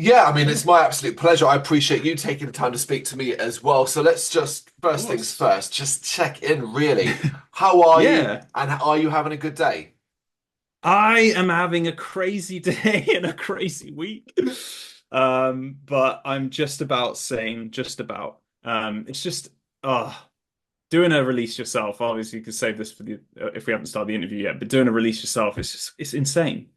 Yeah, I mean, it's my absolute pleasure. I appreciate you taking the time to speak to me as well. So let's just, Of first things course. first, just check in really. How are you? Yeah. And are you having a good day? I am having a crazy day and a crazy week. But I'm just about sane, just about. It's just doing a release yourself. Obviously, you could save this for the if we haven't started the interview yet, but doing a release yourself, it's insane.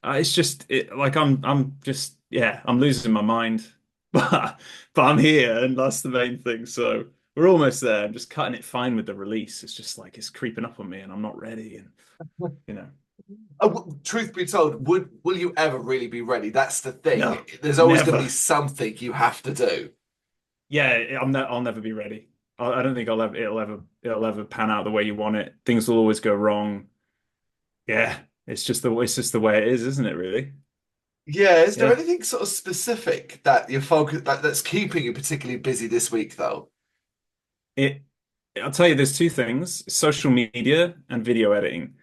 It's just like I'm just yeah, I'm losing my mind. But I'm here and that's the main thing. So we're almost there. I'm just cutting it fine with the release. It's just like it's creeping up on me and I'm not ready and you know. Truth be told, will you ever really be ready? That's the thing. No, There's always going to be never. something you have to do. Yeah, I'll never be ready. I don't think it'll ever pan out the way you want it. Things will always go wrong. Yeah, it's just the way it is, isn't it, really? Yeah, is there Yeah. anything sort of specific that you're focused that's keeping you particularly busy this week, though? It I'll tell you there's two things, social media and video editing.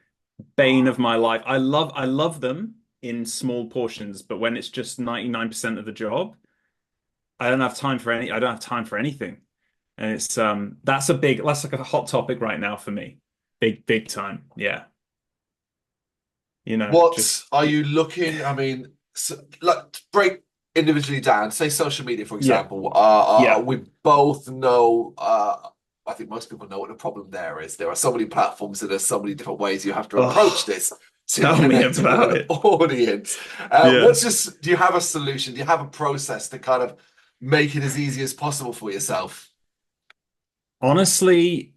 Bane of my life. I love them in small portions, but when it's just 99% of the job, I don't have time for anything. And it's that's like a hot topic right now for me. Big time. Yeah. What Just are you looking? I mean, like to break individually down. Say social media, for yeah. example. Yeah. We both know. I think most people know what the problem there is. There are so many platforms and there's so many different ways you have to approach Oh, this to tell me connect with about an it. audience. Yeah. What's just? Do you have a solution? Do you have a process to kind of make it as easy as possible for yourself? Honestly,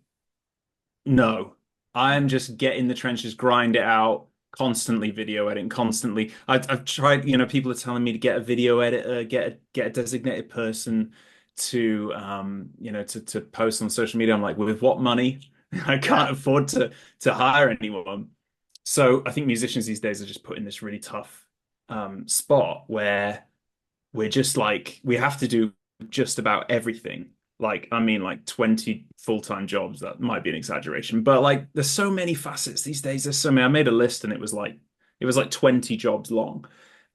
no. I'm just get in the trenches, grind it out, constantly video editing, constantly. I've tried, people are telling me to get a video editor, get a designated person to to post on social media. I'm like, with what money? I can't Yeah. afford to hire anyone. So I think musicians these days are just put in this really tough spot where we're just like we have to do just about everything. Like, I mean, like 20 full-time jobs. That might be an exaggeration, but like there's so many facets these days. There's so many. I made a list and it was like 20 jobs long.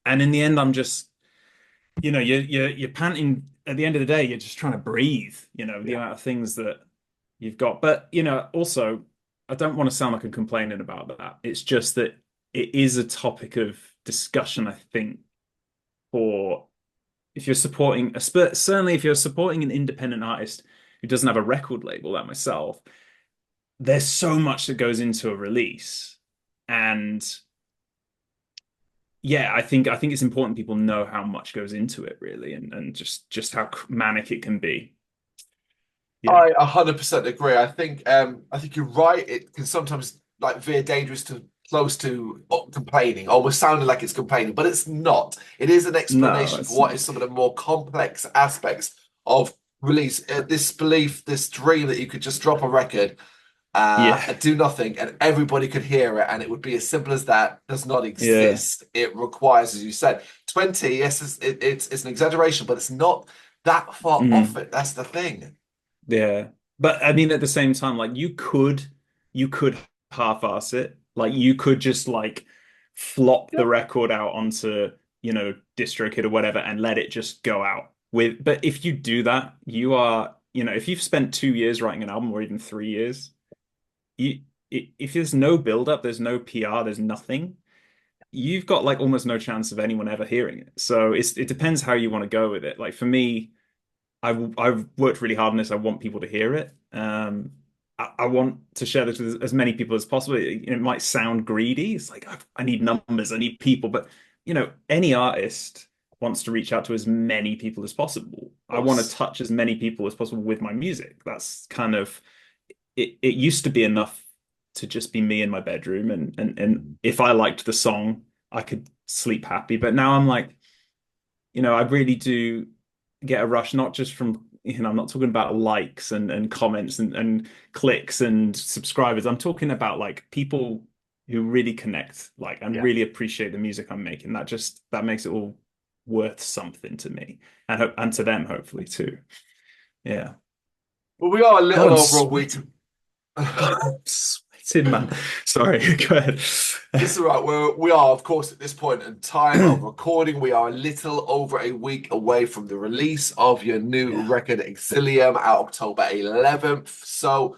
And in the end, I'm just, you're panting at the end of the day, you're just trying to breathe, the Yeah. amount of things that you've got. But, also I don't want to sound like I'm complaining about that. It's just that it is a topic of discussion, I think, for if you're supporting certainly if you're supporting an independent artist who doesn't have a record label like myself, there's so much that goes into a release. And yeah, I think it's important people know how much goes into it really and just how manic it can be. Yeah. I 100% agree. I think you're right. It can sometimes like veer dangerous to close to complaining, almost sounding like it's complaining, but it's not. It is an No, explanation for it's what not. is some of the more complex aspects of release. This belief, this dream that you could just drop a record Yeah. and do nothing, and everybody could hear it, and it would be as simple as that. Does not Yeah. exist. It requires, as you said, 20. Yes, it's an exaggeration, but it's not that far off Mm. it. That's the thing. Yeah. But I mean, at the same time, like you could half-ass it. Like you could just like flop the record out onto, DistroKid or whatever and let it just go out but if you do that, you are, if you've spent 2 years writing an album or even 3 years, you if there's no build-up, there's no PR, there's nothing, you've got like almost no chance of anyone ever hearing it. So it depends how you want to go with it. Like for me, I've worked really hard on this. I want people to hear it. I want to share this with as many people as possible. It might sound greedy. It's like I need numbers, I need people, but any artist wants to reach out to as many people as possible. I want to Course. touch as many people as possible with my music. That's kind of it. It used to be enough to just be me in my bedroom, and if I liked the song, I could sleep happy. But now I'm like, I really do get a rush, not just from, I'm not talking about likes and comments and clicks and subscribers. I'm talking about like people who really connect, like, and Yeah. really appreciate the music I'm making. That makes it all worth something to me and to them, hopefully too. Yeah. Well, we are a God, little I'm over a week. sweating. God, I'm sweating. Tin Man. Sorry, go ahead. This is right. We are, of course, at this point in time of recording, we are a little over a week away from the release of your new Yeah. record, Exilium, out October 11th. So,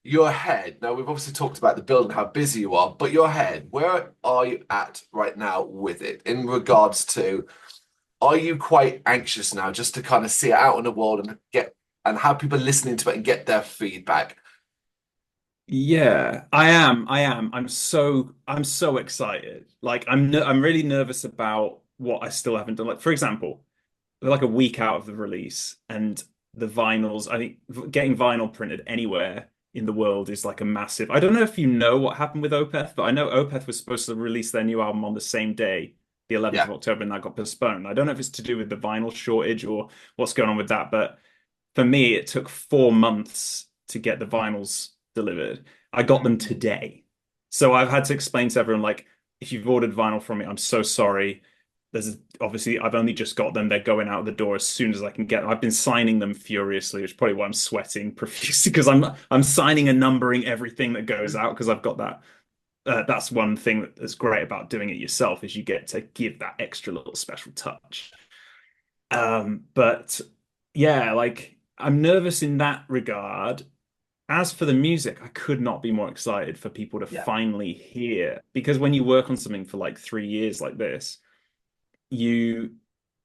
your head. Now, we've obviously talked about the build and how busy you are, but your head, where are you at right now with it in regards to? Are you quite anxious now just to kind of see it out in the world and get and have people listening to it and get their feedback? Yeah, I am. I am. I'm so excited. Like I'm really nervous about what I still haven't done. Like for example, we're like a week out of the release and the vinyls, I think getting vinyl printed anywhere in the world is like a massive. I don't know if you know what happened with Opeth, but I know Opeth was supposed to release their new album on the same day, the 11th Yeah, of October, and that got postponed. I don't know if it's to do with the vinyl shortage or what's going on with that, but for me, it took 4 months to get the vinyls delivered. I got them today. So I've had to explain to everyone, like, if you've ordered vinyl from me, I'm so sorry. Obviously I've only just got them. They're going out the door as soon as I can get them. I've been signing them furiously, which is probably why I'm sweating profusely because I'm signing and numbering everything that goes out because I've got that. That's one thing that's great about doing it yourself is you get to give that extra little special touch. But yeah, like I'm nervous in that regard. As for the music, I could not be more excited for people to yeah, finally hear because when you work on something for like 3 years like this, you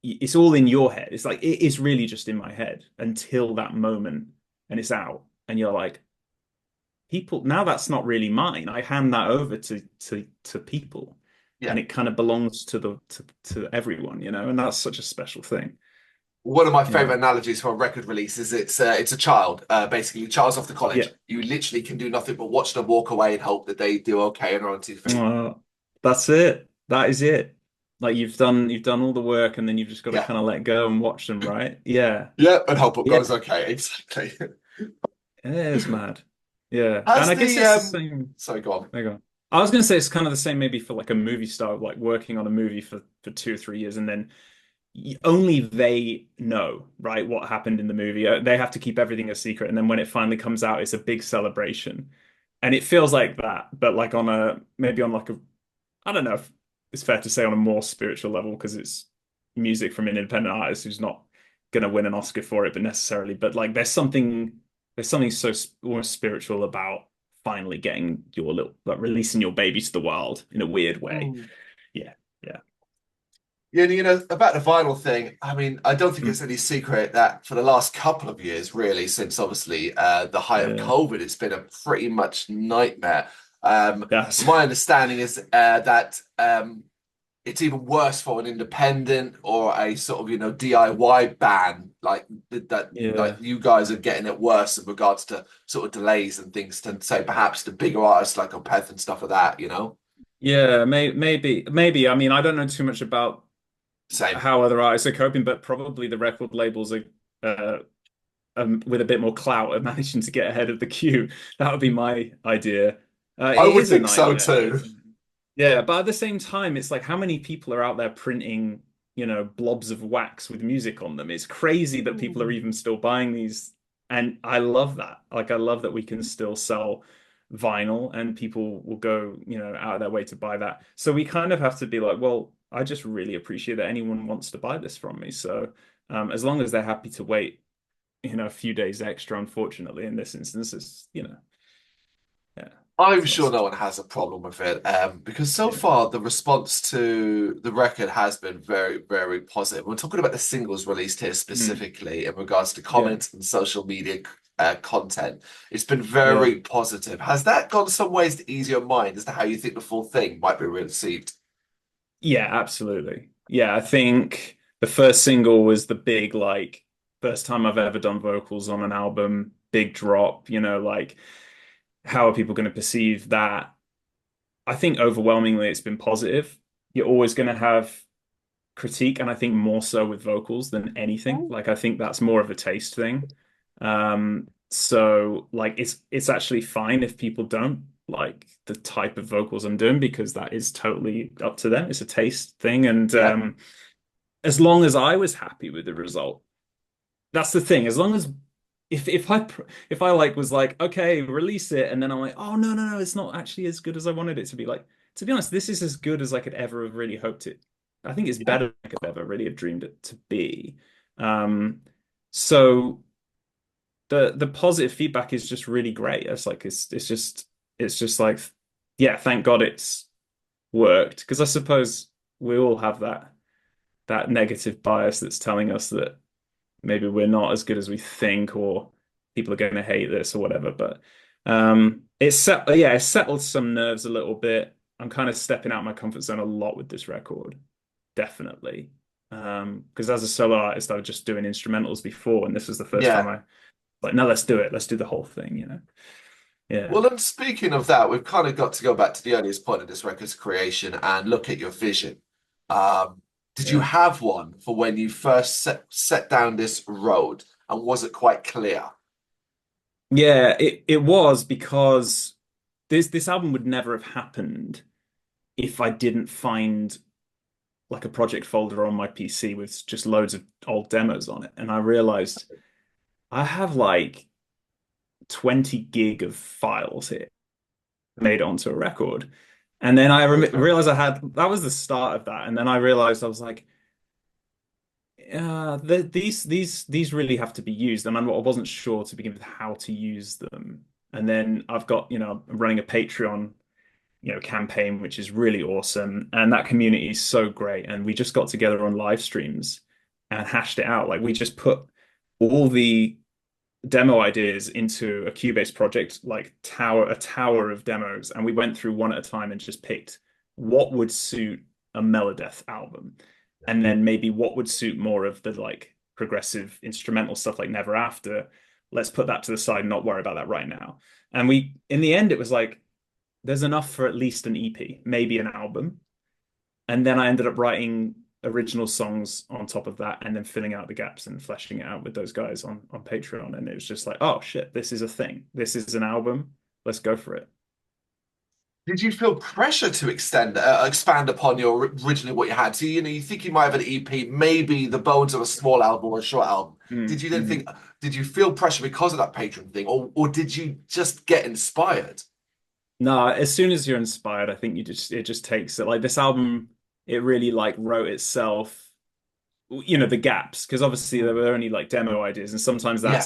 it's all in your head. It's like it is really just in my head until that moment and it's out and you're like, people now that's not really mine. I hand that over to people yeah. and it kind of belongs to to everyone, and that's such a special thing. One of my Yeah. favorite analogies for a record release is it's a child. Basically, child's off to Yeah. college. You literally can do nothing but watch them walk away and hope that they do okay and are on 2 feet. That's it. That is it. Like you've done all the work and then you've just got to Yeah, kind of let go and watch them, right? Yeah. yeah, and hope it Yeah. goes okay. Exactly. It is mad. Yeah. And Has I guess the it's the same. sorry, go on. There you go. I was gonna say it's kind of the same maybe for like a movie star, like working on a movie for 2 or 3 years and then only they know, right, what happened in the movie. They have to keep everything a secret, and then when it finally comes out, it's a big celebration. And it feels like that, but like on a maybe on like a I don't know if it's fair to say on a more spiritual level because it's music from an independent artist who's not going to win an Oscar for it, but necessarily. But like there's something so almost spiritual about finally getting your little like releasing your baby to the world in a weird way. Mm. Yeah, yeah, Yeah, about the vinyl thing. I mean, I don't think mm, it's any secret that for the last couple of years, really, since obviously the height of yeah. COVID, it's been a pretty much nightmare. That's My understanding is that it's even worse for an independent or a sort of DIY band that like yeah. you guys are getting it worse in regards to sort of delays and things to say perhaps the bigger artists like Opeth and stuff like that. Yeah, maybe. I mean, I don't know too much about Same. how other artists are coping, but probably the record labels are uh, with a bit more clout are managing to get ahead of the queue. That would be my idea. I It would is a think so nightmare. too. Yeah, but at the same time, it's like how many people are out there printing, blobs of wax with music on them? It's crazy that people are even still buying these. And I love that. Like, I love that we can still sell vinyl and people will go, out of their way to buy that. So we kind of have to be like, well, I just really appreciate that anyone wants to buy this from me. So as long as they're happy to wait, a few days extra, unfortunately, in this instance, yeah, I'm it's not sure no such, one has a problem with it, because so yeah. far the response to the record has been very, very positive. We're talking about the singles released here Mm, specifically in regards to yeah, comments and social media content. It's been yeah. very positive. Has that gone some ways to ease your mind as to how you think the full thing might be received? Yeah, absolutely. Yeah, I think the first single was the big, like, first time I've ever done vocals on an album, big drop, like, how are people going to perceive that? I think overwhelmingly it's been positive. You're always going to have critique, and I think more so with vocals than anything. Like, I think that's more of a taste thing. So like it's actually fine if people don't like the type of vocals I'm doing because that is totally up to them. It's a taste thing. And Yeah. as long as I was happy with the result, that's the thing. As long as if I like was like, okay, release it, and then I'm like, oh no, it's not actually as good as I wanted it to be. Like, to be honest, this is as good as I could ever have really hoped it. I think it's Yeah. better than I could ever really have dreamed it to be. Um, so the positive feedback is just really great. It's like it's just like, yeah, thank God it's worked. Because I suppose we all have that negative bias that's telling us that maybe we're not as good as we think, or people are going to hate this or whatever. But it settled some nerves a little bit. I'm kind of stepping out my comfort zone a lot with this record, definitely. Because as a solo artist, I was just doing instrumentals before, and this was the first time Yeah. I like, no, let's do it. Let's do the whole thing, you know? Yeah. Well, and speaking of that, we've kind of got to go back to the earliest point of this record's creation and look at your vision. Um, did you Yeah. have one for when you first set down this road, and was it quite clear? Yeah, it was because this album would never have happened if I didn't find like a project folder on my PC with just loads of old demos on it. And I realized I have like 20 gig of files here made onto a record. And then I Okay. realized I had that was the start of that. And then I realized I was like, these really have to be used. And I wasn't sure to begin with how to use them. And then I've got, I'm running a Patreon campaign, which is really awesome. And that community is so great. And we just got together on live streams and hashed it out. Like we just put all the demo ideas into a Cubase project, like a tower of demos, and we went through one at a time and just picked what would suit a melodeath album, and then maybe what would suit more of the like progressive instrumental stuff like Never After. Let's put that to the side and not worry about that right now. And in the end, it was like, there's enough for at least an EP, maybe an album. And then I ended up writing original songs on top of that and then filling out the gaps and fleshing it out with those guys on Patreon. And it was just like, oh shit, this is a thing. This is an album. Let's go for it. Did you feel pressure to expand upon your originally what you had? So, you think you might have an EP, maybe the bones of a small album or a short album. Did you then Mm-hmm. think, did you feel pressure because of that Patreon thing, or did you just get inspired? No, as soon as you're inspired, I think it just takes it. Like this album, it really like wrote itself, the gaps, because obviously there Mm. were only like demo ideas, and Yeah,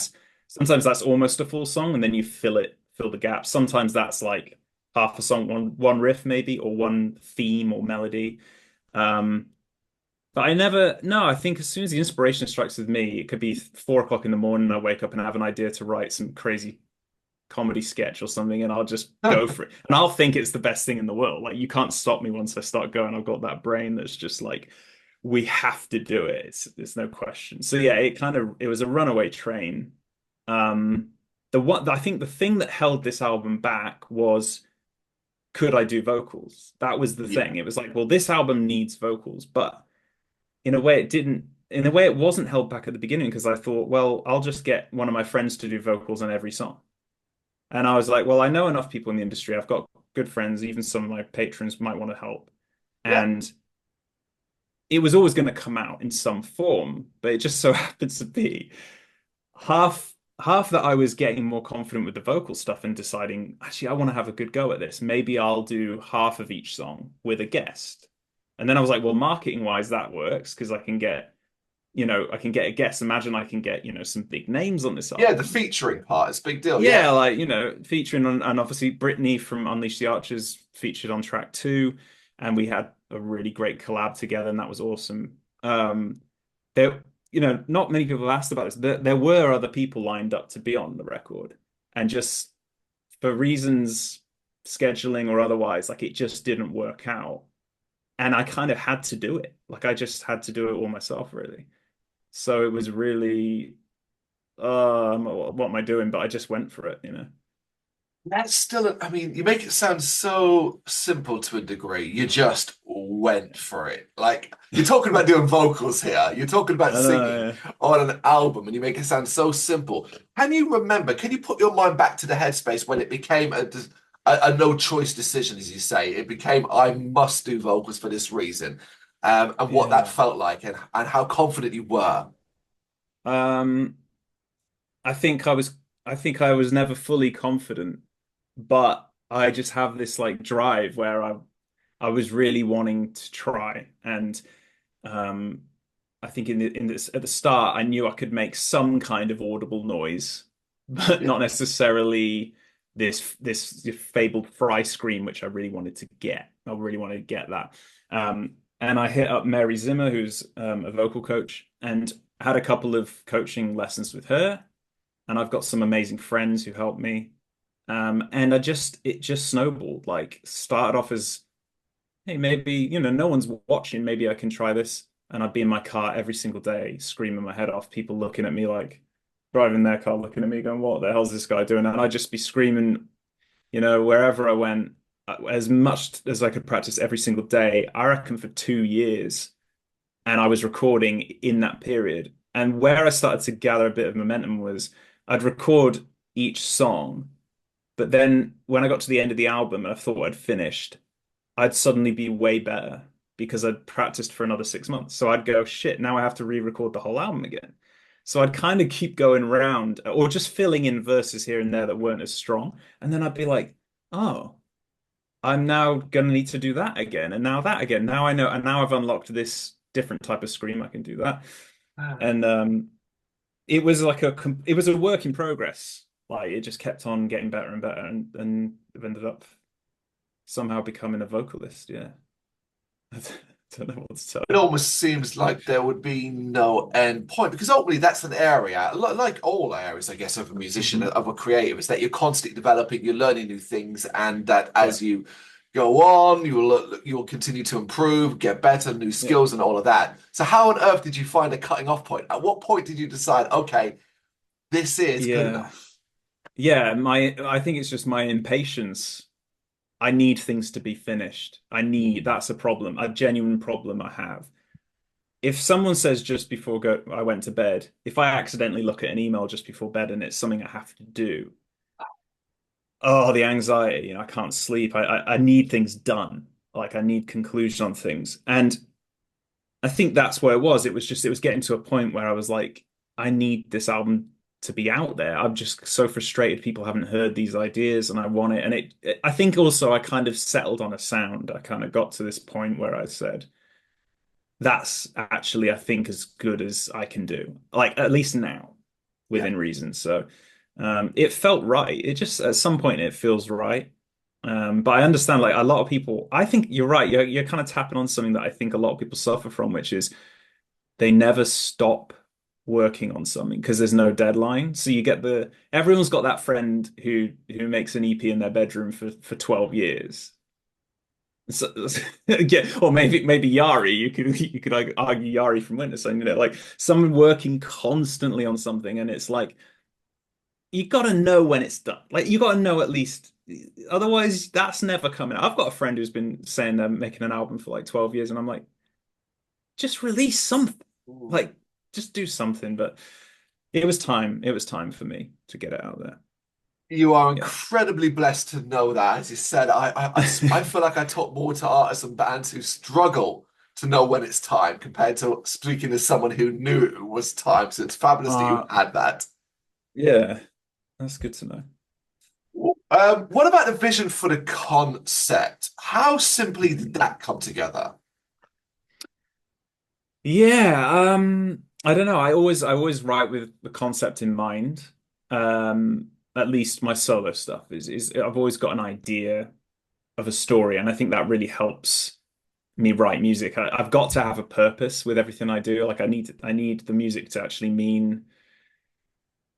sometimes that's almost a full song, and then you fill the gaps. Sometimes that's like half a song, one riff maybe, or one theme or melody. Um, but I never, no, I think as soon as the inspiration strikes with me, it could be 4 o'clock in the morning, I wake up and I have an idea to write some crazy comedy sketch or something, and I'll just go for it. And I'll think it's the best thing in the world. Like you can't stop me once I start going. I've got that brain that's just like, we have to do it. It's no question. So yeah, it was a runaway train. I think the thing that held this album back was, could I do vocals? That was the yeah, thing. It was like, well, this album needs vocals, but in a way it didn't. In a way, it wasn't held back at the beginning because I thought, well, I'll just get one of my friends to do vocals on every song. And I was like, well, I know enough people in the industry. I've got good friends. Even some of my patrons might want to help. yeah. And it was always going to come out in some form, but it just so happens to be half that I was getting more confident with the vocal stuff and deciding, actually, I want to have a good go at this. Maybe I'll do half of each song with a guest. And then I was like, well, marketing wise, that works because I can get a guest. Imagine I can get, some big names on this Yeah, the album. featuring part is a big deal. Yeah, Yeah, like, featuring on, and obviously Brittney from Unleash the Archers featured on track 2, and we had a really great collab together, and that was awesome. There, not many people have asked about this. There were other people lined up to be on the record, and just for reasons, scheduling or otherwise, like it just didn't work out. And I kind of had to do it. Like I just had to do it all myself, really. So it was really, what am I doing? But I just went for it. that's still. I mean, you make it sound so simple to a degree. You just went for it. Like you're talking about doing vocals here. You're talking about I singing know. on an album, and you make it sound so simple. Can you remember? Can you put your mind back to the headspace when it became a no choice decision, as you say? It became I must do vocals for this reason, and what that Yeah. felt like, and how confident you were. Um, I think I was never fully confident, but I just have this like drive where I was really wanting to try. And um I think in this at the start I knew I could make some kind of audible noise, but Yeah. not necessarily this fabled fry scream, which I really wanted to get. I really wanted to get that. And I hit up Mary Zimmer, who's a vocal coach, and had a couple of coaching lessons with her. And I've got some amazing friends who helped me. And it just snowballed. Like started off as, hey, maybe, no one's watching. Maybe I can try this. And I'd be in my car every single day, screaming my head off, people looking at me like driving their car, looking at me, going, what the hell's this guy doing? And I'd just be screaming, wherever I went, as much as I could practice every single day, I reckon for 2 years. And I was recording in that period. And where I started to gather a bit of momentum was I'd record each song, but then when I got to the end of the album and I thought I'd finished, I'd suddenly be way better because I'd practiced for another 6 months. So I'd go, shit, now I have to re-record the whole album again. So I'd kind of keep going around or just filling in verses here and there that weren't as strong. And then I'd be like, oh, I'm now gonna need to do that again, and now that again. Now I know, and now I've unlocked this different type of scream. I can do that, and it was like it was a work in progress. Like it just kept on getting better and better, and I've ended up somehow becoming a vocalist. Yeah, I don't know what to tell It you. almost seems like there would be no end point because ultimately that's an area, like all areas, I guess, of a musician, Hmm. of a creative, is that you're constantly developing, you're learning new things, and that Yeah, as you go on, you will continue to improve, get better, new yeah, skills, and all of that. So, how on earth did you find a cutting off point? At what point did you decide, okay, this is good yeah, enough? yeah. I think it's just my impatience. I need things to be finished. That's a problem, a genuine problem I have. If someone says just before I went to bed, if I accidentally look at an email just before bed and it's something I have to do, oh, the anxiety, I can't sleep. I need things done. Like I need conclusion on things. And I think that's where it was getting to a point where I was like, I need this album to be out there. I'm just so frustrated people haven't heard these ideas and I want it. And I think also I kind of settled on a sound. I kind of got to this point where I said, that's actually, I think, as good as I can do. Like at least now, Yeah. within reason. So it felt right. It just at some point it feels right. But I understand like a lot of people, I think you're right. You're kind of tapping on something that I think a lot of people suffer from, which is they never stop working on something because there's no deadline. So you get everyone's got that friend who makes an EP in their bedroom for 12 years. So, yeah, or maybe Yari. You could like, argue Yari from Witness, and like someone working constantly on something, and it's like you got to know when it's done. Like you got to know at least, otherwise that's never coming out. I've got a friend who's been saying they're making an album for like 12 years, and I'm like, just release something, Ooh. like just do something. But it was time. It was time for me to get it out there. You are Yeah. incredibly blessed to know that. As you said, I feel like I talk more to artists and bands who struggle to know when it's time compared to speaking to someone who knew it was time. So it's fabulous that you Uh, had that. yeah, that's good to know. What about the vision for the concept? How simply did Mhm. that come together? Yeah, I don't know. I always write with the concept in mind. At least my solo stuff is I've always got an idea of a story, and I think that really helps me write music. I've got to have a purpose with everything I do. Like I need the music to actually mean,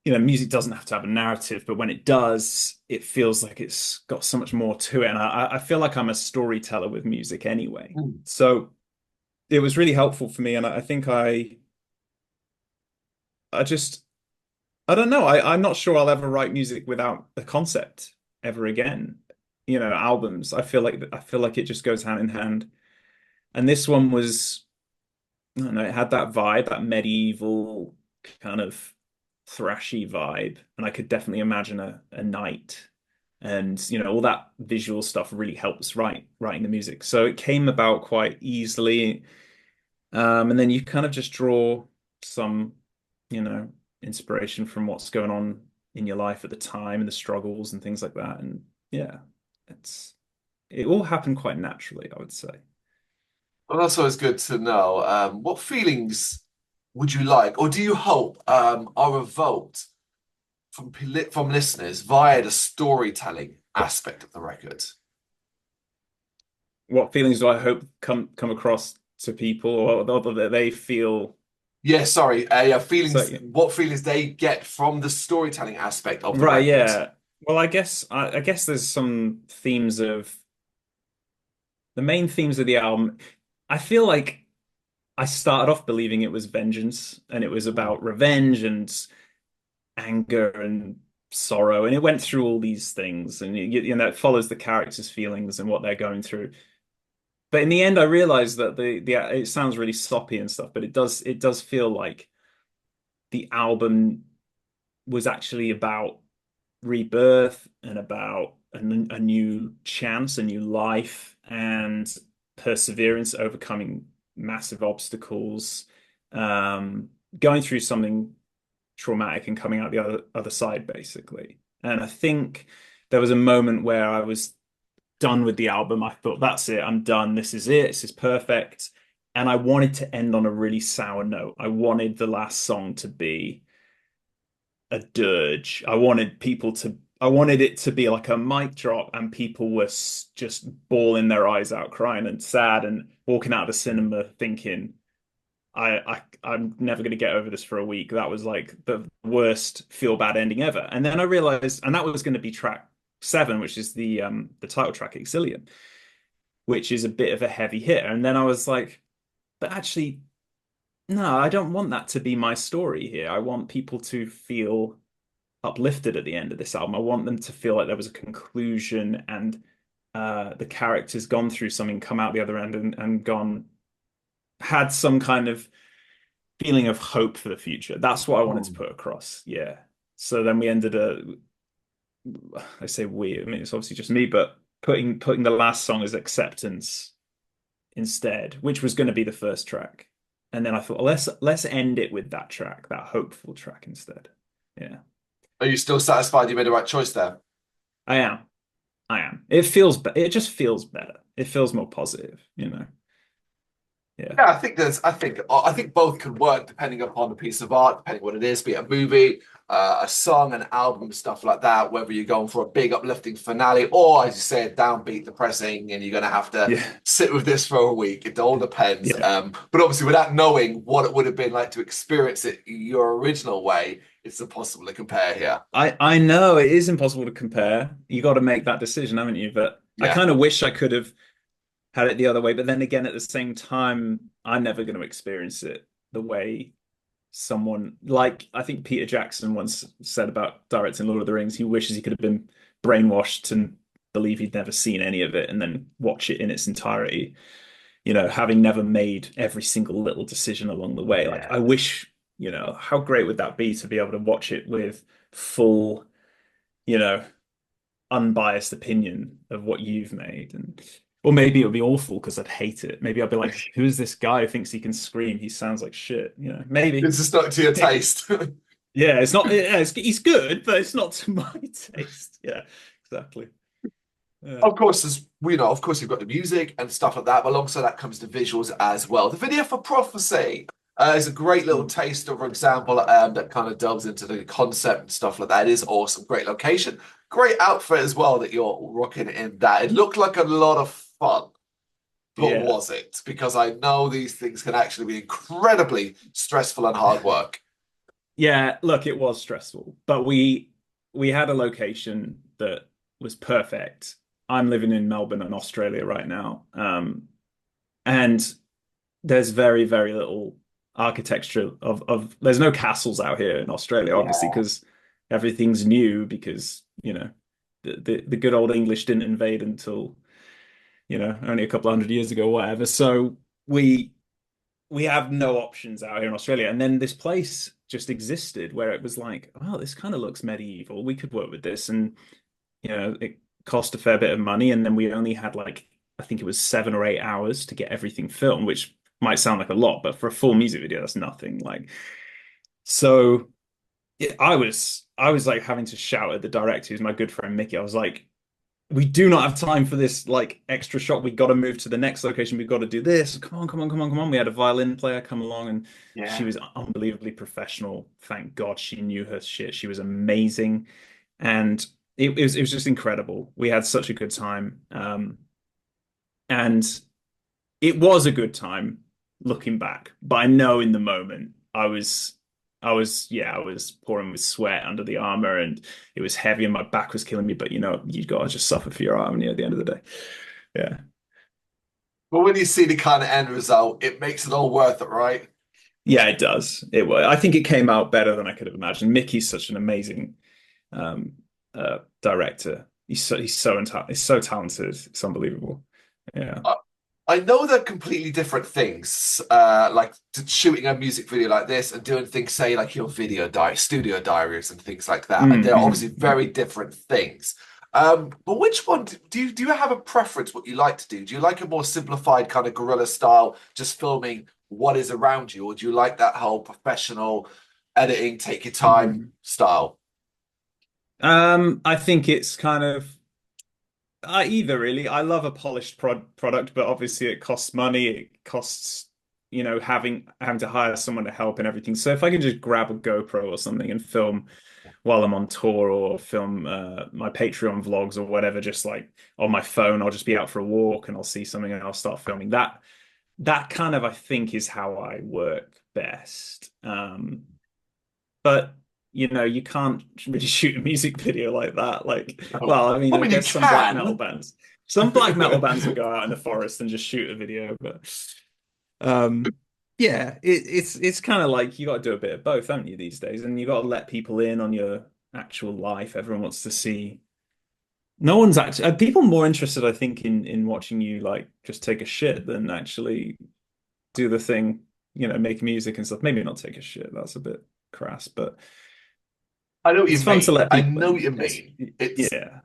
music doesn't have to have a narrative, but when it does, it feels like it's got so much more to it. And I feel like I'm a storyteller with music anyway. Hmm. So it was really helpful for me, and I think I just I don't know. I'm not sure I'll ever write music without a concept ever again. Albums. I feel like it just goes hand in hand. And this one was, I don't know, it had that vibe, that medieval kind of thrashy vibe, and I could definitely imagine a night. And all that visual stuff really helps writing the music. So it came about quite easily. And then you kind of just draw some, you know, inspiration from what's going on in your life at the time and the struggles and things like that. And yeah, it all happened quite naturally, I would say. Well, that's always good to know. What feelings would you like, or do you hope, are evoked from listeners via the storytelling aspect of the record? What feelings do I hope come across to people, or that they feel? Yeah, sorry. Yeah, So feelings. What feelings they get from the storytelling aspect of the right, record? yeah. Well, I guess there's some themes of the main themes of the album. I feel like I started off believing it was vengeance and it was Mm. about revenge and anger and sorrow, and it went through all these things, and it follows the characters' feelings and what they're going through. But in the end, I realized that the it sounds really soppy and stuff, but it does feel like the album was actually about rebirth and about a new chance, a new life, and perseverance, overcoming massive obstacles, going through something traumatic and coming out the other side, basically. And I think there was a moment where I was done with the album. I thought, that's it, I'm done. This is it. This is perfect. And I wanted to end on a really sour note. I wanted the last song to be a dirge. I wanted it to be like a mic drop, and people were just bawling their eyes out, crying and sad, and walking out of the cinema thinking, I'm never going to get over this for a week. That was like the worst feel bad ending ever. And then I realized, and that was going to be track 7, which is the title track, Exilium, which is a bit of a heavy hit. And then I was like, but actually, no, I don't want that to be my story here. I want people to feel uplifted at the end of this album. I want them to feel like there was a conclusion, and the characters gone through something, come out the other end, and gone had some kind of feeling of hope for the future. That's what I wanted to Mm. put across. Yeah. So then we ended I say we, I mean it's obviously just me, but putting the last song as Acceptance instead, which was going to be the first track. And then I thought, well, let's end it with that track, that hopeful track instead. Yeah. Are you still satisfied you made the right choice there? I am. I am. It just feels better. It feels more positive. Yeah. Yeah, I think both can work depending upon the piece of art, depending what it is, be it a movie, a song, an album, stuff like that. Whether you're going for a big uplifting finale, or as you say, a downbeat, depressing, and you're going to have to Yeah. sit with this for a week. It all depends. Yeah. But obviously, without knowing what it would have been like to experience it your original way, it's impossible to compare here. I know it is impossible to compare. You got to make that decision, haven't you? But I Yeah. kind of wish I could have had it the other way. But then again, at the same time, I'm never going to experience it the way someone like I think Peter Jackson once said about directing Lord of the Rings. He wishes he could have been brainwashed and believe he'd never seen any of it and then watch it in its entirety. Having never made every single little decision along the way. Like I Yeah. wish, how great would that be to be able to watch it with full, you know, unbiased opinion of what you've made. And or maybe it would be awful because I'd hate it. Maybe I'd be like, who's this guy who thinks he can scream? He sounds like shit. Maybe. It's just not to your taste. Yeah, it's not. Yeah, he's good, but it's not to my taste. Yeah, exactly. Yeah, Of course, as we know, of course, you've got the music and stuff like that, but alongside that comes the visuals as well. The video for Prophecy is a great little taster, for example, that kind of delves into the concept and stuff like that. It is awesome. Great location. Great outfit as well that you're rocking in that. It looked like a lot of fun, but yeah, was it? Because I know these things can actually be incredibly stressful and hard work. yeah. Look, it was stressful, but we had a location that was perfect. I'm living in Melbourne in Australia right now, and there's very, very little architecture of there's no castles out here in Australia, obviously, Yeah. because everything's new because, the good old English didn't invade until, only a couple of hundred years ago, or whatever. So we have no options out here in Australia. And then this place just existed where it was like, oh, this kind of looks medieval. We could work with this. And, it cost a fair bit of money. And then we only had like, I think it was 7 or 8 hours to get everything filmed, which might sound like a lot, but for a full music video, that's nothing. So I was like having to shout at the director, who's my good friend Mickey. I was like, we do not have time for this like extra shot. We got to move to the next location. We've got to do this. Come on, come on, come on, come on. We had a violin player come along, and she Yeah. was unbelievably professional. Thank God she knew her shit. She was amazing, and it was just incredible. We had such a good time, and it was a good time looking back. But I know in the moment I was pouring with sweat under the armor, and it was heavy and my back was killing me. But you gotta just suffer for your harmony at the end of the day. Yeah. But when you see the kind of end result, it makes it all worth it, right? Yeah, it does. It was. I think it came out better than I could have imagined. Mickey's such an amazing um director. He's so talented. It's unbelievable. Yeah. I, I know they're completely different things, like shooting a music video like this and doing things, say, like your studio diaries and things like that. And they're obviously Mm. very different things. But which one do you have a preference what you like to do? Do you like a more simplified kind of guerrilla style, just filming what is around you, or do you like that whole professional editing, take your time Mm. style? I think it's kind of either really. I love a polished product, but obviously it costs money. It costs, having to hire someone to help and everything. So if I can just grab a GoPro or something and film while I'm on tour, or film my Patreon vlogs or whatever, just like on my phone, I'll just be out for a walk and I'll see something and I'll start filming that. That kind of, I think, is how I work best. But you can't really shoot a music video like that. Like, No. well, I mean, I I mean, you guess can. some black metal bands would go out in the forest and just shoot a video, but um, yeah, it's kind of like you got to do a bit of both, haven't you, these days? And you got to let people in on your actual life. Everyone wants to see. No one's actually people more interested, I think, in watching you like just take a shit than actually do the thing, make music and stuff. Maybe not take a shit. That's a bit crass, but I know what you it's fun to mean. let I people know what in. you mean. Yeah.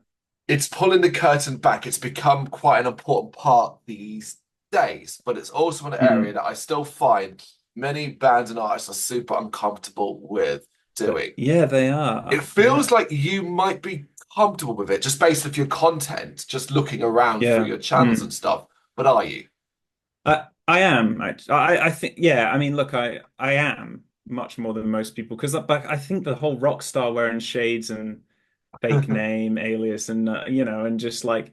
It's pulling the curtain back. It's become quite an important part these days, but it's also an area Mm. that I still find many bands and artists are super uncomfortable with doing. Yeah, they It are. feels Yeah. like you might be comfortable with it just based off your content, just looking around through Yeah. your channels and Mm. stuff. But are you? I am. I think, yeah, I mean, look, I am much more than most people because but I think the whole rock star wearing shades and fake name, alias, and and just like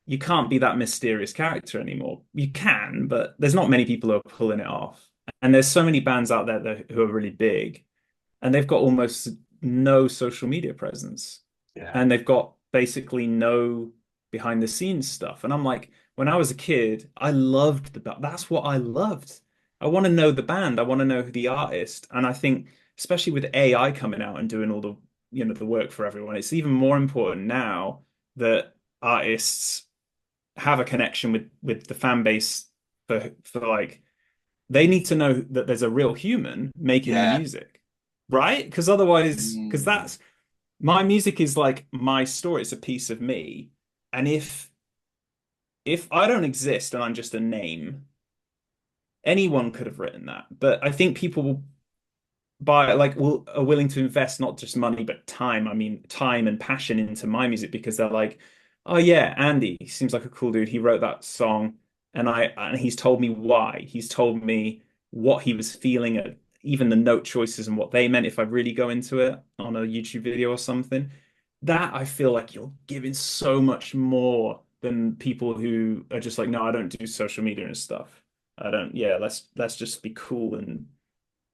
you can't be that mysterious character anymore. You can, but there's not many people who are pulling it off. And there's so many bands out there who are really big, and they've got almost no social media presence, Yeah. and they've got basically no behind the scenes stuff. And I'm like, when I was a kid, I loved that's what I loved. I want to know the band, I want to know the artist. And I think especially with AI coming out and doing all the the work for everyone, it's even more important now that artists have a connection with the fan base, for like they need to know that there's a real human making the Yeah. music, right? Because Mm. that's my music is like my story. It's a piece of me. And if I don't exist and I'm just a name, anyone could have written that. But I think people will are willing to invest not just money but time. I mean, time and passion into my music because they're like, oh yeah, Andy he seems like a cool dude. He wrote that song, and he's told me why. He's told me what he was feeling at even the note choices and what they meant. If I really go into it on a YouTube video or something, that I feel like you're giving so much more than people who are just like, no, I don't do social media and stuff. I don't. Yeah, let's just be cool and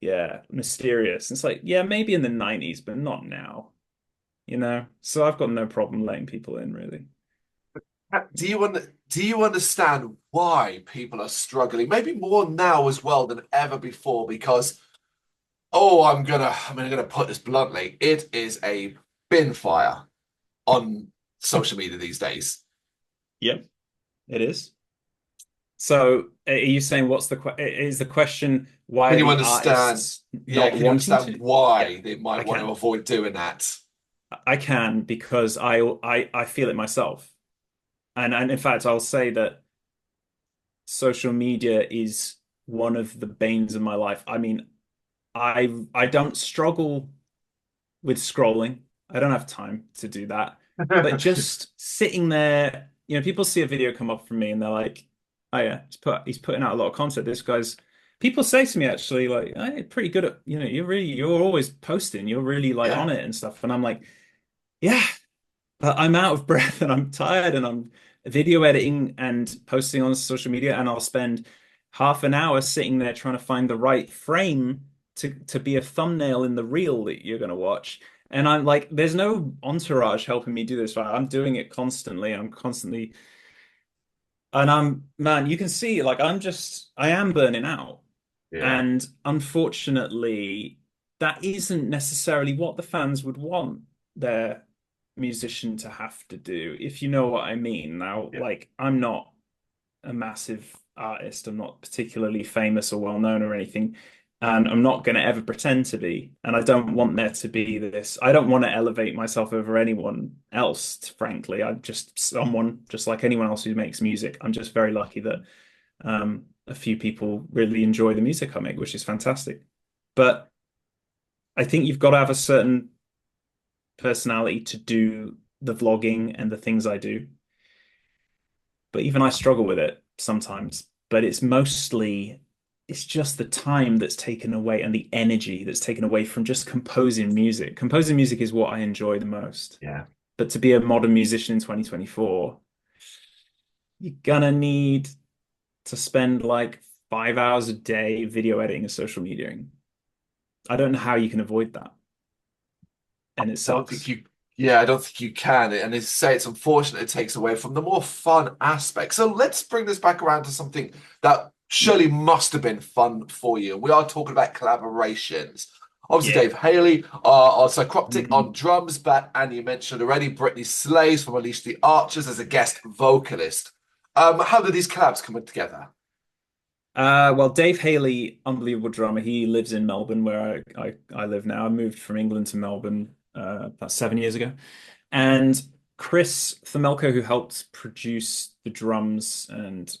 yeah, mysterious. It's like, yeah, maybe in the 90s, but not now. So I've got no problem letting people in, really. Do you understand why people are struggling? Maybe more now as well than ever before, because I'm gonna put this bluntly. It is a bin fire on social media these days. Yep, it is. So are you saying is the question why Can are you the understand? artists Yeah, not can you wanting understand to? Yeah, why they might I want to can. avoid doing that? I can because I feel it myself. And in fact, I'll say that social media is one of the banes of my life. I mean, I don't struggle. with scrolling. I don't have time to do that. But just sitting there, people see a video come up from me and they're like, "Oh yeah, he's putting out a lot of content. This guy's." People say to me actually, like, "Hey, pretty good at, you're always posting. You're really like on Yeah, it and stuff." And I'm like, "Yeah, but I'm out of breath and I'm tired and I'm video editing and posting on social media, and I'll spend half an hour sitting there trying to find the right frame to be a thumbnail in the reel that you're going to watch." And I'm like, there's no entourage helping me do this, right? I'm doing it constantly. I'm constantly, and man, you can see like I am burning out. yeah, And unfortunately, that isn't necessarily what the fans would want their musician to have to do, if you know what I mean. Now, yeah. like, I'm not a massive artist, I'm not particularly famous or well known or anything, and I'm not going to ever pretend to be. And I don't want there to be this, I don't want to elevate myself over anyone else, frankly. I'm just someone, just like anyone else who makes music. I'm just very lucky that a few people really enjoy the music I make, which is fantastic. But I think you've got to have a certain personality to do the vlogging and the things I do. But even I struggle with it sometimes. But it's just the time that's taken away and the energy that's taken away from just composing music. Composing music is what I enjoy the most. Yeah. But to be a modern musician in 2024, you're gonna need to spend like 5 hours a day video editing and social mediaing. I don't know how you can avoid that. And it Don't think sucks. you, yeah, I don't think you can. And as you say, it's unfortunate it takes away from the more fun aspect. So let's bring this back around to something that surely must have been fun for you. We are talking about collaborations. Obviously, Yeah. Dave Haley on Psycroptic on Mm. drums, but and you mentioned already Brittney Slays from Unleash the Archers as a guest vocalist. How did these collabs come together? Well, Dave Haley, unbelievable drummer. He lives in Melbourne, where I live now. I moved from England to Melbourne about 7 years ago. And Chris Thamelko, who helped produce the drums and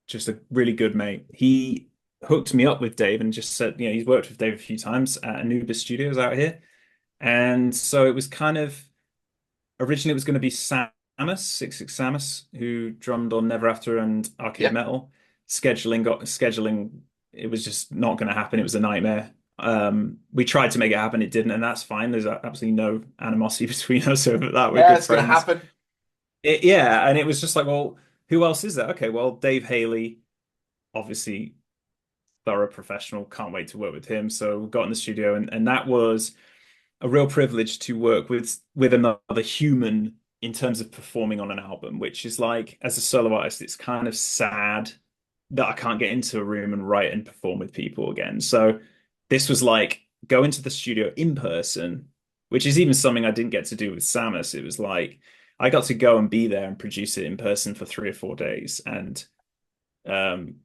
just a really good mate, he hooked me up with Dave and just said, he's worked with Dave a few times at Anubis Studios out here. And so it was kind of originally it was going to be Samus, 66 Samus, who drummed on Never After and Arcade Yeah, Metal. Scheduling, it was just not going to happen. It was a nightmare. We tried to make it happen, it didn't, and that's fine. There's absolutely no animosity between us over that. We're yeah, good it's gonna friends. happen. Yeah, and it was just like, well, who else is there? Okay, well, Dave Haley, obviously thorough professional. Can't wait to work with him. So we got in the studio, and that was a real privilege to work with another human in terms of performing on an album, which is like, as a solo artist, it's kind of sad that I can't get into a room and write and perform with people again. So this was like go into the studio in person, which is even something I didn't get to do with Samus. It was like I got to go and be there and produce it in person for 3 or 4 days and um,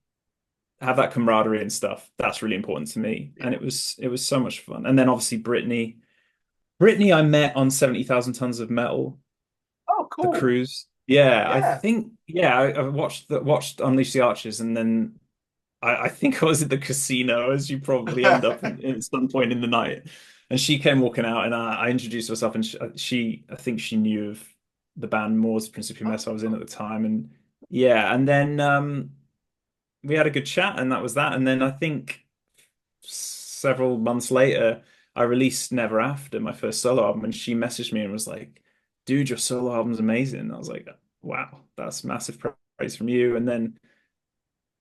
have that camaraderie and stuff. That's really important to me. And it was so much fun. And then obviously Brittney I met on 70,000 Tons of Metal, Oh, the cool. cruise. Yeah, I Yeah. think I watched Unleash the Archers, and then I think I was at the casino, as you probably end up at some point in the night. And she came walking out, and I introduced myself, and she I think she knew of the band Moore's Principium Oh, Est I was in at cool. the time, and yeah, and then we had a good chat, and that was that. And then I think several months later, I released Never After, my first solo album, and she messaged me and was like, "Dude, your solo album's amazing." And I was like, "Wow, that's massive praise from you." And then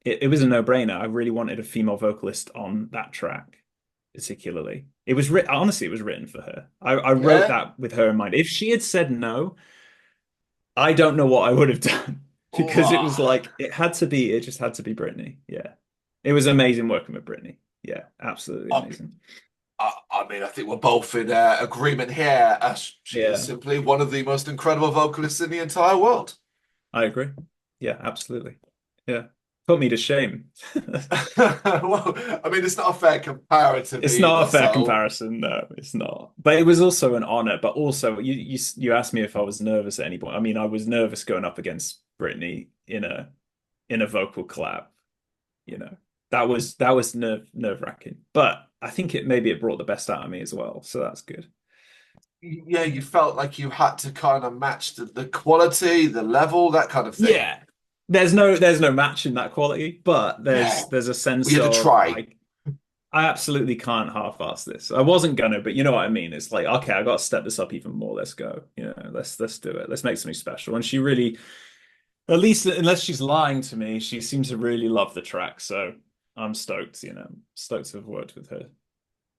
it was a no-brainer. I really wanted a female vocalist on that track, particularly. It was written, honestly, it was written for her. I wrote Yeah. that with her in mind. If she had said no, I don't know what I would have done because it was Oh. like it just had to be Brittney. Yeah. It was amazing working with Brittney. Yeah, absolutely I amazing. I mean, I think we're both in agreement here. She is Yeah, simply one of the most incredible vocalists in the entire world. I agree. Yeah, absolutely. Yeah. Put me to shame. Well, I mean, it's not a fair comparative It's not either. a fair So, comparison, no, it's not. But it was also an honor. But also, you asked me if I was nervous at any point. I mean, I was nervous going up against Brittney in a vocal collab, you know. that was nerve-wracking. But I think it brought the best out of me as well. So that's good. Yeah, you felt like you had to kind of match the quality, the level, that kind of thing. Yeah. There's no match in that quality, but Yeah, there's a we sense had to of try. I absolutely can't half-ass this. I wasn't gonna, but you know what I mean. It's like, okay, I got to step this up even more. Let's go. Let's do it. Let's make something special. And she really, at least unless she's lying to me, she seems to really love the track. So I'm stoked. Stoked to have worked with her.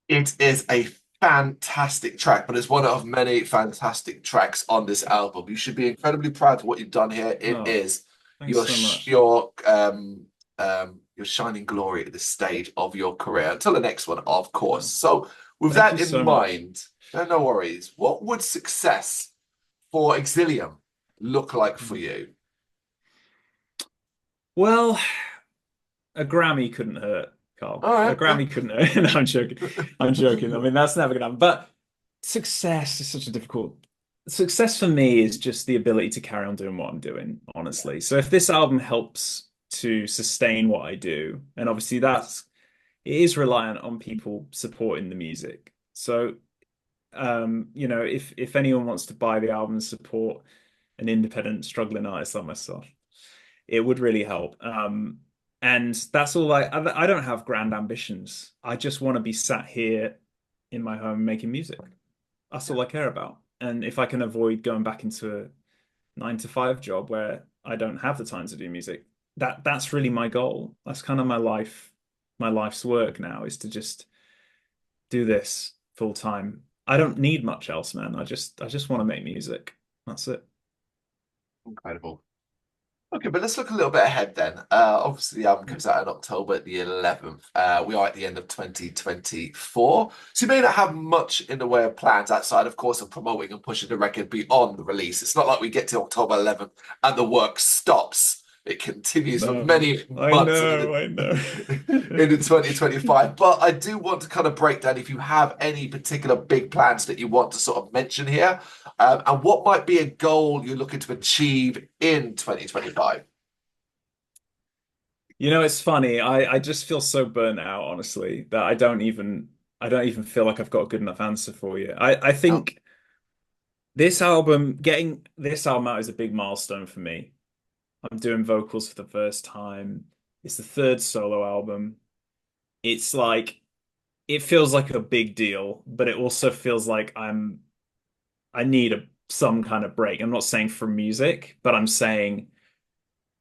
It is a fantastic track, but it's one of many fantastic tracks on this album. You should be incredibly proud of what you've done here. It Oh, is thanks so much. your shining glory at this stage of your career. Until the next one, of course. Oh, So, with thank you that in so much. mind, no worries. What would success for Exilium look like for you? Well, a Grammy couldn't hurt, Carl. All A right, yeah. Grammy couldn't hurt. No, I'm joking. I'm joking. I mean, that's never gonna happen. But success is such a difficult. Success for me is just the ability to carry on doing what I'm doing, honestly. So if this album helps to sustain what I do, and obviously it is reliant on people supporting the music. So if anyone wants to buy the album and support an independent struggling artist like myself, it would really help. And that's all I don't have grand ambitions. I just want to be sat here in my home making music. That's all I care about. And if I can avoid going back into a 9 to 5 job where I don't have the time to do music, that's really my goal. That's kind of my life's work now is to just do this full time. I don't need much else, man. I just want to make music. That's it. Incredible. Okay, but let's look a little bit ahead then. Obviously, the album comes out on October the 11th. We are at the end of 2024. So you may not have much in the way of plans outside, of course, of promoting and pushing the record beyond the release. It's not like we get to October 11th and the work stops. It continues for No, many I months know, I know. into 2025. But I do want to kind of break down if you have any particular big plans that you want to sort of mention here, and what might be a goal you're looking to achieve in 2025. It's funny. I just feel so burnt out, honestly, that I don't even feel like I've got a good enough answer for you. I No. think getting this album out is a big milestone for me. I'm doing vocals for the first time. It's the third solo album. It's like it feels like a big deal, but it also feels like I need some kind of break. I'm not saying from music, but I'm saying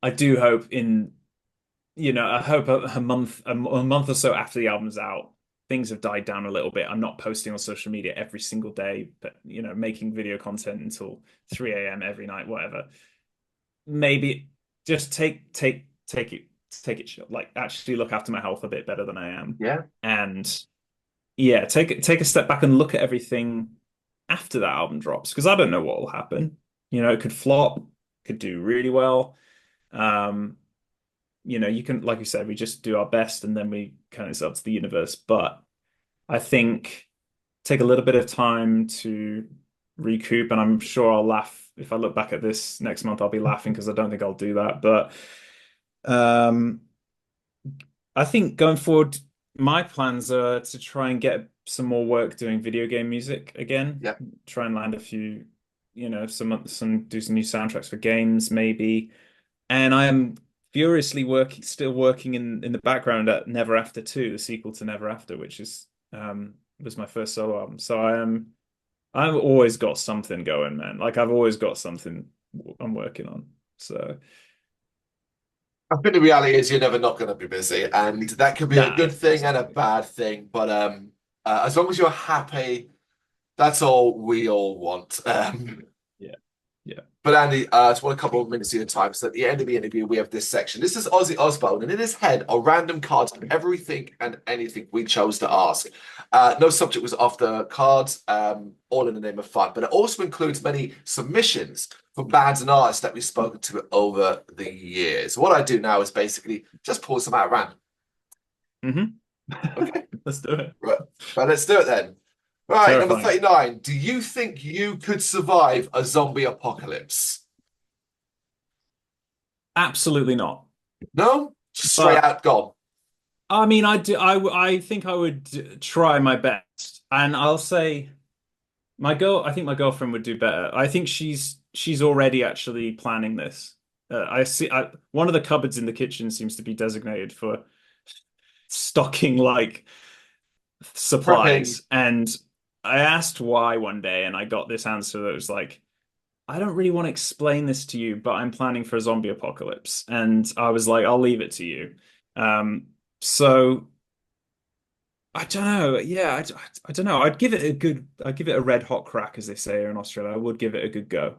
I do hope I hope a month or so after the album's out, things have died down a little bit. I'm not posting on social media every single day, but making video content until 3 a.m. every night, whatever. Maybe just take it chill. Like actually look after my health a bit better than I am. Yeah. And yeah, take a step back and look at everything after that album drops because I don't know what will happen. It could flop, could do really well. Um, you can, like you said, we just do our best and then we kind of it's up to the universe. But I think take a little bit of time to recoup, and I'm sure I'll laugh if I look back at this next month. I'll be laughing because I don't think I'll do that. But um, I think going forward, my plans are to try and get some more work doing video game music again. Yeah. Try and land a few, do some new soundtracks for games, maybe. And I am furiously still working in the background at Never After 2, the sequel to Never After, which was my first solo album. So I've always got something going, man. Like I've always got something I'm working on. So I think the reality is you're never not going to be busy, and that could be a nah, good thing and a bad thing. But as long as you're happy, that's all we all want. yeah, yeah. But Andy, I just want a couple of minutes of your time. So at the end of the interview, we have this section. This is Ozzy Osbourne, and in his head are random cards of everything and anything we chose to ask. No subject was off the cards, all in the name of fun. But it also includes many submissions from bands and artists that we've spoken to over the years. What I do now is basically just pull some out at random. Hmm. Okay, Let's do it. right. Right, let's do it then. Right, number Terrifying. 39. Do you think you could survive a zombie apocalypse? Absolutely not. No? Just straight But out gone. I mean, I do. I think I would try my best, and I'll say my girl. I think my girlfriend would do better. I think she's already actually planning this. I see. One of the cupboards in the kitchen seems to be designated for stocking like Prepping. supplies, and I asked why one day, and I got this answer that was like, I don't really want to explain this to you, but I'm planning for a zombie apocalypse. And I was like, I'll leave it to you. So I don't know. Yeah, I don't know. I'd give it a red hot crack, as they say here in Australia. I would give it a good go.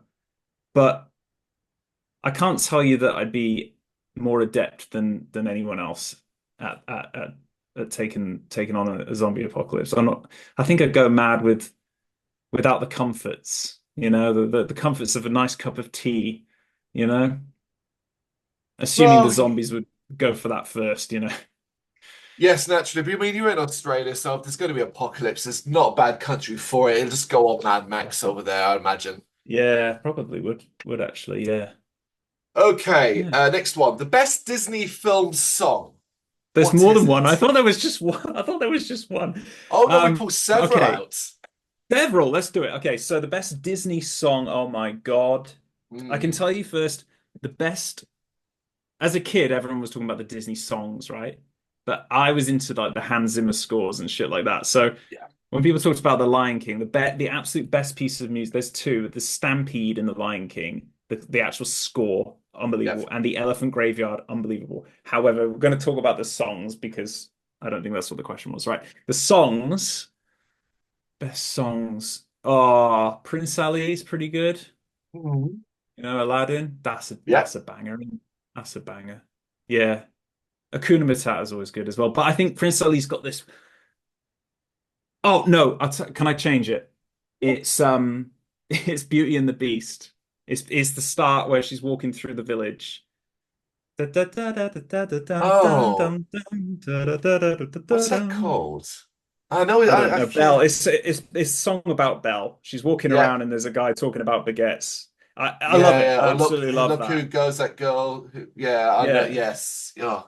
But I can't tell you that I'd be more adept than anyone else at taking on a zombie apocalypse. I'm not, I think I'd go mad without the comforts, the comforts of a nice cup of tea, you know, assuming the Well, zombies would go for that first. yes, naturally. But I mean, you're in Australia, so if there's going to be apocalypse, it's not a bad country for it. It'll just go on Mad Max over there, I imagine. Yeah, probably would actually, yeah. Okay, Yeah. next one. The best Disney film song. There's What more is than one. I it? thought there was just one. I thought there was just one. Oh no, we pulled several Okay. out. Several. Let's do it. Okay, so the best Disney song. Oh my God. I can Mm, tell you first, the best as a kid, everyone was talking about the Disney songs, right? But I was into like the Hans Zimmer scores and shit like that. So yeah, when people talked about the Lion King, the absolute best piece of music, there's two: the Stampede in the Lion King, the actual score, yeah. unbelievable, and the Elephant Graveyard, unbelievable. However, we're going to talk about the songs because I don't think that's what the question was, right? The songs, best songs. Oh, Prince Ali is pretty good. Mhm. Aladdin. Yeah. That's a banger. That's a banger. Yeah. Akuna Matata is always good as well. But I think Prince Ali's got this. Oh no, can I change it? It's it's Beauty and the Beast. It's the start where she's walking through the village. Oh, what's that called? I know. I don't I know. Belle. forget. It's a song about Belle. She's walking Yeah, around and there's a guy talking about baguettes. I love yeah, it. yeah. I Oh, look, absolutely love look who that. goes. That girl. Yeah, I know. Yeah. Yes. Yeah.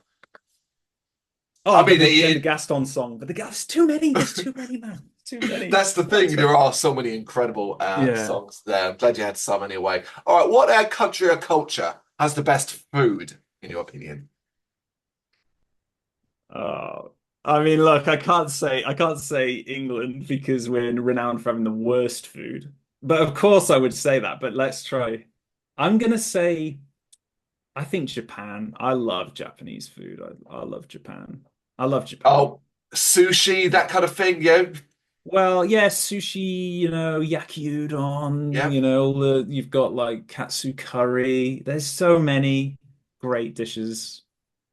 Oh, I but mean, then the Gaston song. But there's too many. There's too many, man. Too many. that's the One thing. sec. There are so many incredible Yeah. songs there. I'm glad you had some anyway. All right, what country or culture has the best food, in your opinion? Oh, I mean, look, I can't say England because we're renowned for having the worst food. But of course I would say that, but let's try. I'm gonna say I think Japan. I love Japanese food. I love Japan. I love Japan. Oh, sushi, that kind of thing. Yeah, Well, yeah, sushi, yaki udon, yeah, you've got like katsu curry. There's so many great dishes.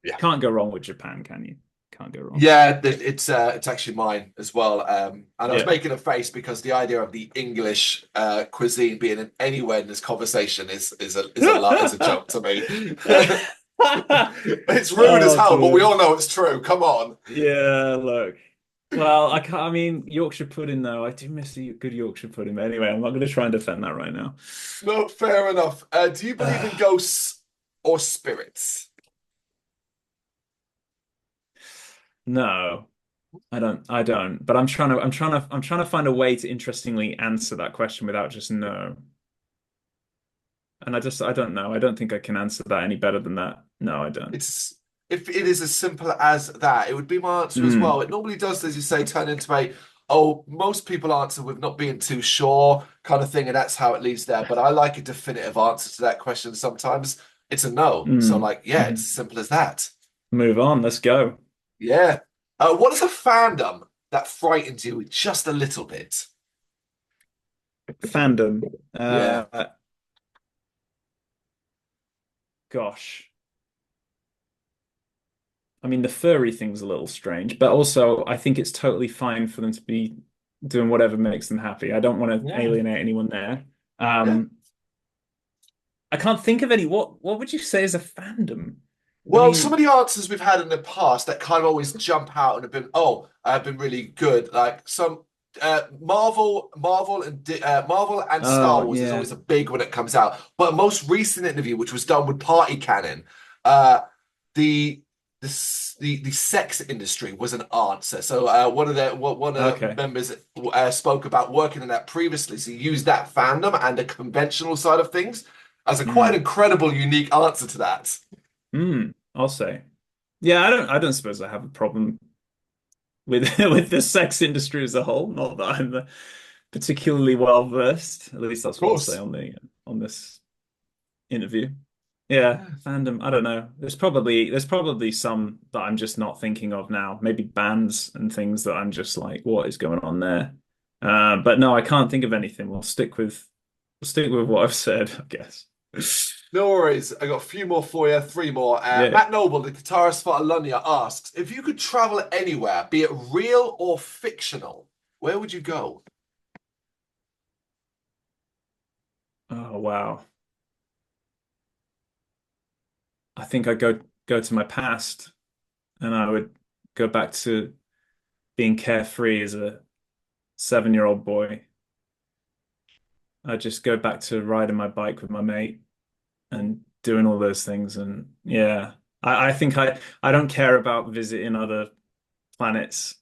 yeah. Can't go wrong with Japan, can you? Can't go wrong. Yeah, it's actually mine as well. And I was Yeah. making a face because the idea of the English cuisine being in anywhere in this conversation is a joke to me. It's rude as Oh hell, but we dear. all know it's true. Come on. Yeah, look. Well, I can't, I mean, Yorkshire pudding though. I do miss a good Yorkshire pudding. But anyway, I'm not going to try and defend that right now. No, fair enough. Do you believe in ghosts or spirits? No, I don't. But I'm trying to find a way to interestingly answer that question without just no. And I don't know. I don't think I can answer that any better than that. No, I don't. It's if it is as simple as that, it would be my answer as well. Mm, It normally does, as you say, turn into a oh, most people answer with not being too sure kind of thing, and that's how it leaves there. But I like a definitive answer to that question. Sometimes it's a no. So mm, like, yeah, it's mhm. as simple as that. Move on. Let's go. Yeah. What is a fandom that frightens you just a little bit? Fandom. Yeah. Gosh. I mean, the furry thing's a little strange, but also I think it's totally fine for them to be doing whatever makes them happy. I don't want to Yeah. alienate anyone there. Yeah. Um, I can't think of any. What would you say is a fandom? I Well, some of mean, the answers we've had in the past that kind of always jump out and have been, oh, have been really good. Like some Marvel and Star oh Wars is yeah. always a big when it comes out. But a most recent interview, which was done with Party Cannon, uh, the the sex industry was an answer. So one of the Okay. members spoke about working in that previously. So he used that fandom and the conventional side of things as a quite an Mm. incredible, unique answer to that. Mm. I'll say. Yeah, I don't suppose I have a problem with with the sex industry as a whole. Not that I'm particularly well versed. At least Of that's what I'll say course. on this interview. Yeah, fandom. I don't know. There's probably some that I'm just not thinking of now. Maybe bands and things that I'm just like, what is going on there? But no, I can't think of anything. We'll stick with what I've said, I guess. No worries. I got a few more for you, three more. Yeah. Matt Noble, the guitarist for Alonia, asks, if you could travel anywhere, be it real or fictional, where would you go? Oh wow. I think I'd go to my past and I would go back to being carefree as a 7-year-old boy. I'd just go back to riding my bike with my mate and doing all those things. And yeah, I think I don't care about visiting other planets.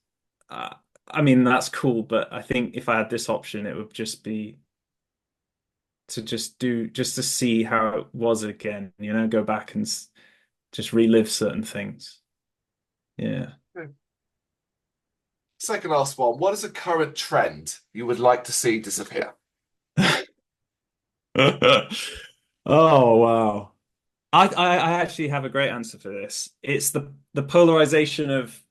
Uh, I mean, that's cool, but I think if I had this option, it would just be to just to see how it was again, go back and just relive certain things. Yeah. Second last one. What is a current trend you would like to see disappear? Oh wow. I actually have a great answer for this. It's the polarization of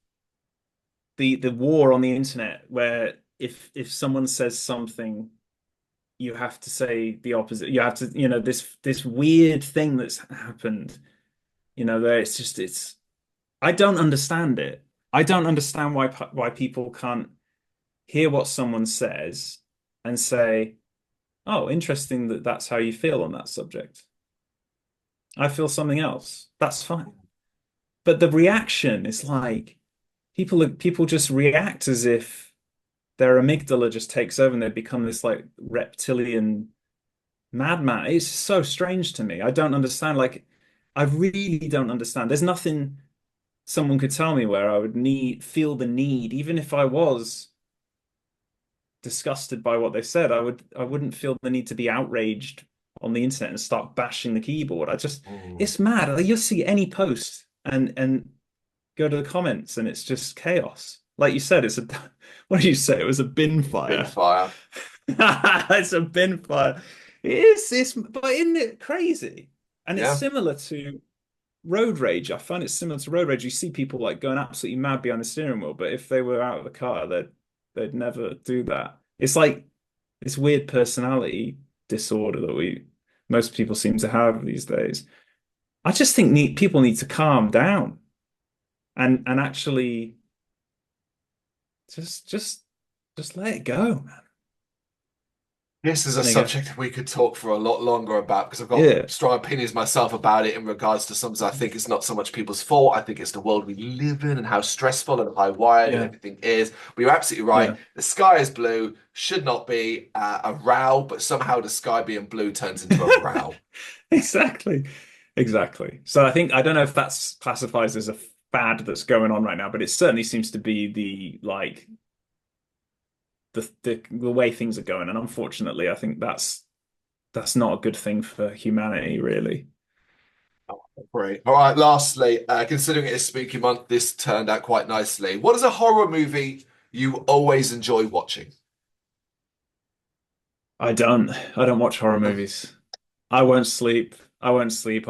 the war on the internet where if someone says something you have to say the opposite. You have to, this weird thing that's happened, there it's I don't understand it. I don't understand why people can't hear what someone says and say, "Oh, interesting that that's how you feel on that subject. I feel something else. That's fine." But the reaction is like people just react as if their amygdala just takes over and they become this like reptilian madman. It's so strange to me. I don't understand. Like, I really don't understand. There's nothing someone could tell me where I would feel the need, even if I was disgusted by what they said, I wouldn't feel the need to be outraged on the internet and start bashing the keyboard. Mm. It's mad. Like, you'll see any post and go to the comments and it's just chaos. Like you said, what did you say? It was a bin Bin fire. fire. It's a bin fire. But isn't it crazy? And it's Yeah. similar to road rage. I find it similar to road rage. You see people like going absolutely mad behind the steering wheel, but if they were out of the car, they'd never do that. It's like this weird personality disorder that we most people seem to have these days. I just think people need to calm down and actually just just just let it go, man. This is a And I guess, subject we could talk for a lot longer about because I've got yeah, strong opinions myself about it in regards to sometimes I think it's not so much people's fault. I think it's the world we live in and how stressful and high wired and yeah, everything is. But you're absolutely right. yeah. The sky is blue, should not be a row, but somehow the sky being blue turns into a row. Exactly. Exactly. So I don't know if that's classifies as a fad that's going on right now, but it certainly seems to be the way things are going. And unfortunately, I think that's not a good thing for humanity, really. Great. All right, lastly, considering it is Spooky Month, this turned out quite nicely. What is a horror movie you always enjoy watching? I don't watch horror movies. I won't sleep. I won't sleep.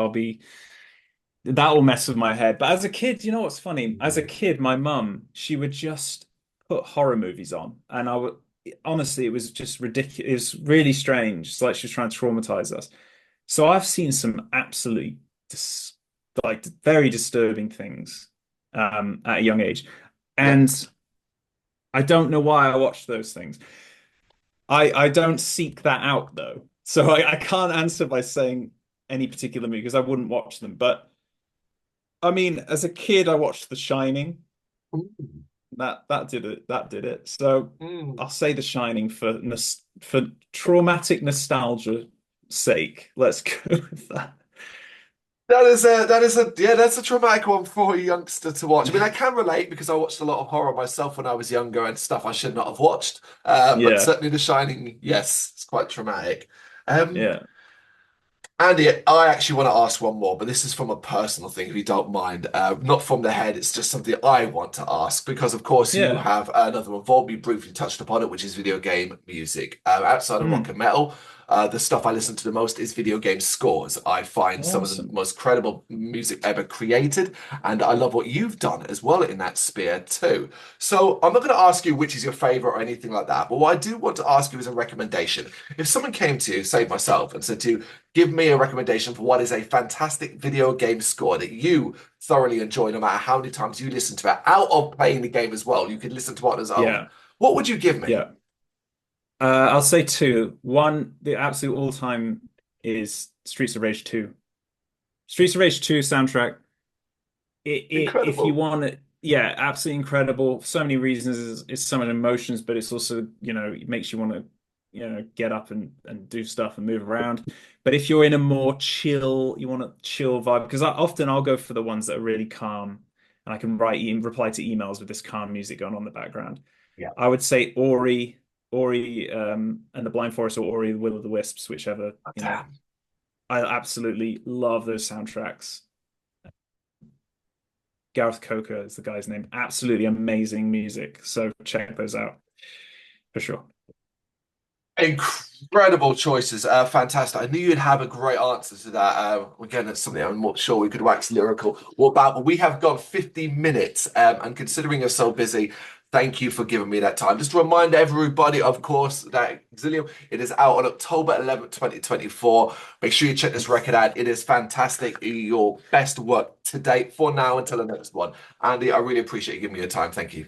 That will mess with my head. But as a kid, you know what's funny? As a kid, my mum, she would just put horror movies on, and I would honestly, it was just ridiculous. It was really strange. It's like she was trying to traumatize us. So I've seen some absolutely dis like very disturbing things at a young age, Yeah. and I don't know why I watched those things. I don't seek that out though, so I can't answer by saying any particular movie because I wouldn't watch them. But I mean, as a kid, I watched The Shining. Mm. That did it. That did it. So Mm. I'll say The Shining for traumatic nostalgia sake. Let's go with that. that's a traumatic one for a youngster to watch. I mean, I can relate because I watched a lot of horror myself when I was younger and stuff I should not have watched. But Yeah, certainly The Shining, yes, it's quite traumatic. Um, yeah, Andy, I actually want to ask one more, but this is from a personal thing, if you don't mind. Not from the head, it's just something I want to ask because, of course, you yeah. have another involved. You briefly touched upon it, which is video game music. Outside of rock Mm, and metal, the stuff I listen to the most is video game scores. I find some of the awesome. most credible music ever created, and I love what you've done as well in that sphere too. So I'm not going to ask you which is your favorite or anything like that, but what I do want to ask you is a recommendation. If someone came to you, say myself, and said to you, give me a recommendation for what is a fantastic video game score that you thoroughly enjoy, no matter how many times you listen to it, out of playing the game as well. You can listen to it on its own. Yeah, What would you give me? yeah. I'll say two. One, the absolute all-time is Streets of Rage 2. Streets of Rage 2 soundtrack. If you Incredible. want it, yeah, absolutely incredible. For so many reasons, it's so many emotions, but it's also, it makes you want to, get up and do stuff and move around. But if you're in a more chill, you want a chill vibe, because I'll go for the ones that are really calm, and I can reply to emails with this calm music going on in the background. Yeah. I would say Ori, and the Blind Forest, or Ori, the Will of the Wisps, whichever, Damn. I absolutely love those soundtracks. Gareth Coker is the guy's name. Absolutely amazing music. So check those out for sure. Incredible choices. Fantastic. I knew you'd have a great answer to that. Again, it's something I'm not sure we could wax lyrical about, but we have got 50 minutes. And considering you're so busy, thank you for giving me that time. Just to remind everybody, of course, that Exilium, it is out on October 11th, 2024. Make sure you check this record out. It is fantastic. Your best work to date for now until the next one. Andy, I really appreciate you giving me your time. Thank you.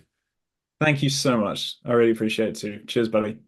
Thank you so much. I really appreciate it too. Cheers, buddy.